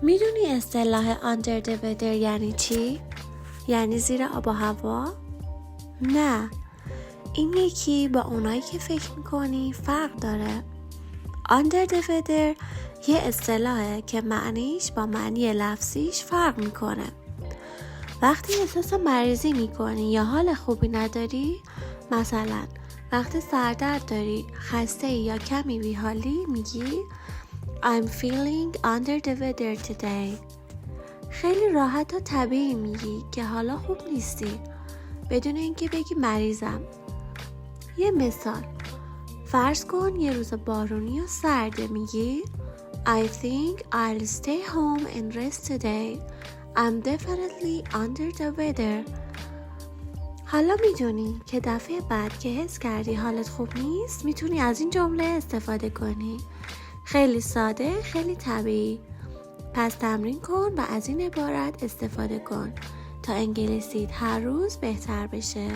میدونی اصطلاح under the weather یعنی چی؟ یعنی زیر آب و هوا؟ نه، این یکی با اونایی که فکر میکنی فرق داره. under the weather یه اصطلاحه که معنیش با معنی لفظیش فرق میکنه. وقتی احساس مریضی میکنی یا حال خوبی نداری، مثلا وقتی سردرد داری، خسته یا کمی بیحالی، میگی I'm feeling under the weather today. خیلی راحت و طبیعی میگی که حالا خوب نیستی بدون اینکه بگی مریضم. یه مثال، فرض کن یه روز بارونی و سرده، میگی I think I'll stay home and rest today. I'm definitely under the weather. حالا میدونی که دفعه بعد که حس کردی حالت خوب نیست میتونی از این جمله استفاده کنی. خیلی ساده، خیلی طبیعی. پس تمرین کن و از این عبارت استفاده کن تا انگلیسیت هر روز بهتر بشه.